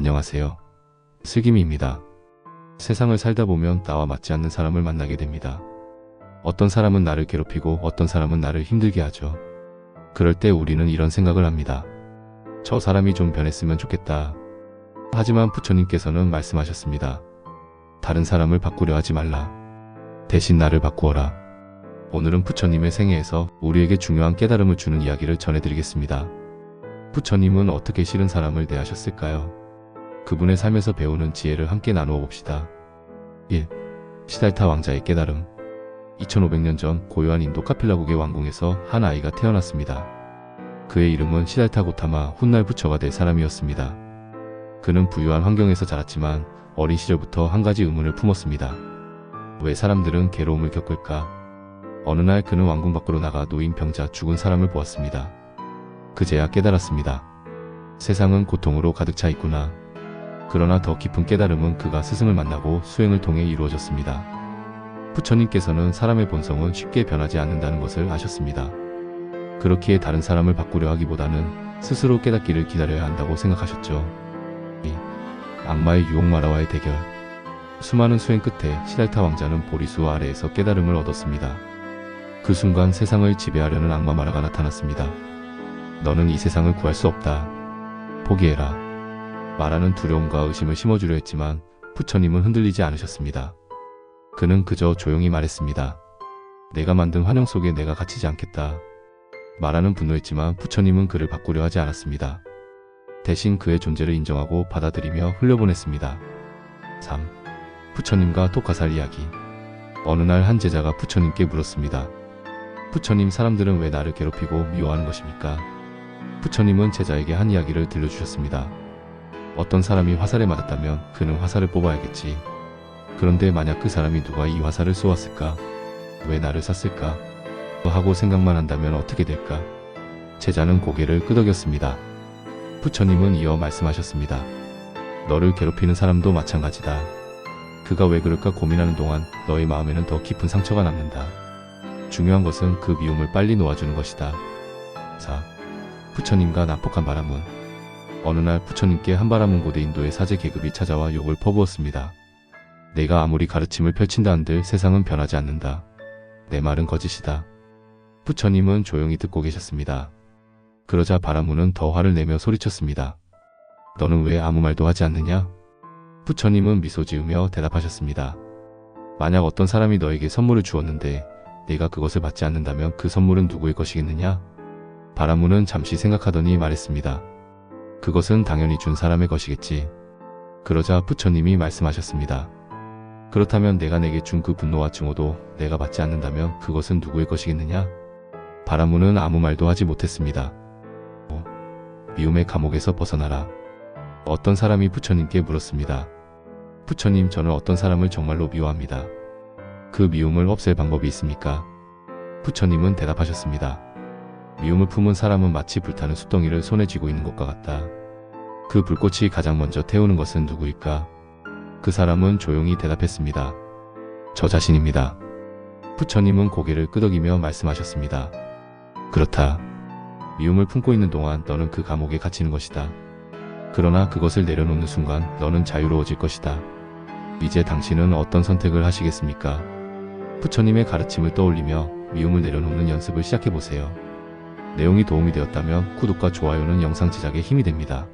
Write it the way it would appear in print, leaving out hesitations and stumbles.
안녕하세요. 슬기미입니다. 세상을 살다 보면 나와 맞지 않는 사람을 만나게 됩니다. 어떤 사람은 나를 괴롭히고 어떤 사람은 나를 힘들게 하죠. 그럴 때 우리는 이런 생각을 합니다. 저 사람이 좀 변했으면 좋겠다. 하지만 부처님께서는 말씀하셨습니다. 다른 사람을 바꾸려 하지 말라. 대신 나를 바꾸어라. 오늘은 부처님의 생애에서 우리에게 중요한 깨달음을 주는 이야기를 전해드리겠습니다. 부처님은 어떻게 싫은 사람을 대하셨을까요? 그분의 삶에서 배우는 지혜를 함께 나누어 봅시다. 1. 시달타 왕자의 깨달음. 2500년 전 고요한 인도 카필라국의 왕궁에서 한 아이가 태어났습니다. 그의 이름은 시달타 고타마 훗날 부처가 될 사람이었습니다. 그는 부유한 환경에서 자랐지만 어린 시절부터 한 가지 의문을 품었습니다. 왜 사람들은 괴로움을 겪을까? 어느 날 그는 왕궁 밖으로 나가 노인 병자 죽은 사람을 보았습니다. 그제야 깨달았습니다. 세상은 고통으로 가득 차 있구나. 그러나 더 깊은 깨달음은 그가 스승을 만나고 수행을 통해 이루어졌습니다. 부처님께서는 사람의 본성은 쉽게 변하지 않는다는 것을 아셨습니다. 그렇기에 다른 사람을 바꾸려 하기보다는 스스로 깨닫기를 기다려야 한다고 생각하셨죠. 2. 악마의 유혹 마라와의 대결. 수많은 수행 끝에 시달타 왕자는 보리수 아래에서 깨달음을 얻었습니다. 그 순간 세상을 지배하려는 악마 마라가 나타났습니다. 너는 이 세상을 구할 수 없다. 포기해라. 마라는 두려움과 의심을 심어주려 했지만 부처님은 흔들리지 않으셨습니다. 그는 그저 조용히 말했습니다. 내가 만든 환영 속에 내가 갇히지 않겠다. 마라는 분노했지만 부처님은 그를 바꾸려 하지 않았습니다. 대신 그의 존재를 인정하고 받아들이며 흘려보냈습니다. 3. 부처님과 독화살 이야기. 어느 날 한 제자가 부처님께 물었습니다. 부처님, 사람들은 왜 나를 괴롭히고 미워하는 것입니까? 부처님은 제자에게 한 이야기를 들려주셨습니다. 어떤 사람이 화살에 맞았다면 그는 화살을 뽑아야겠지. 그런데 만약 그 사람이 누가 이 화살을 쏘았을까? 왜 나를 쐈을까? 하고 생각만 한다면 어떻게 될까? 제자는 고개를 끄덕였습니다. 부처님은 이어 말씀하셨습니다. 너를 괴롭히는 사람도 마찬가지다. 그가 왜 그럴까 고민하는 동안 너의 마음에는 더 깊은 상처가 남는다. 중요한 것은 그 미움을 빨리 놓아주는 것이다. 4. 부처님과 난폭한 바라문. 어느 날 부처님께 한바라문 고대 인도의 사제 계급이 찾아와 욕을 퍼부었습니다. 내가 아무리 가르침을 펼친다 한들 세상은 변하지 않는다. 내 말은 거짓이다. 부처님은 조용히 듣고 계셨습니다. 그러자 바라문은 더 화를 내며 소리쳤습니다. 너는 왜 아무 말도 하지 않느냐? 부처님은 미소 지으며 대답하셨습니다. 만약 어떤 사람이 너에게 선물을 주었는데 네가 그것을 받지 않는다면 그 선물은 누구의 것이겠느냐? 바라문은 잠시 생각하더니 말했습니다. 그것은 당연히 준 사람의 것이겠지. 그러자 부처님이 말씀하셨습니다. 그렇다면 내가 내게 준 그 분노와 증오도 내가 받지 않는다면 그것은 누구의 것이겠느냐? 바라문은 아무 말도 하지 못했습니다. 5. 미움의 감옥에서 벗어나라. 어떤 사람이 부처님께 물었습니다. 부처님, 저는 어떤 사람을 정말로 미워합니다. 그 미움을 없앨 방법이 있습니까? 부처님은 대답하셨습니다. 미움을 품은 사람은 마치 불타는 숯덩이를 손에 쥐고 있는 것과 같다. 그 불꽃이 가장 먼저 태우는 것은 누구일까? 그 사람은 조용히 대답했습니다. 저 자신입니다. 부처님은 고개를 끄덕이며 말씀하셨습니다. 그렇다. 미움을 품고 있는 동안 너는 그 감옥에 갇히는 것이다. 그러나 그것을 내려놓는 순간 너는 자유로워질 것이다. 이제 당신은 어떤 선택을 하시겠습니까? 부처님의 가르침을 떠올리며 미움을 내려놓는 연습을 시작해보세요. 내용이 도움이 되었다면 구독과 좋아요는 영상 제작에 힘이 됩니다.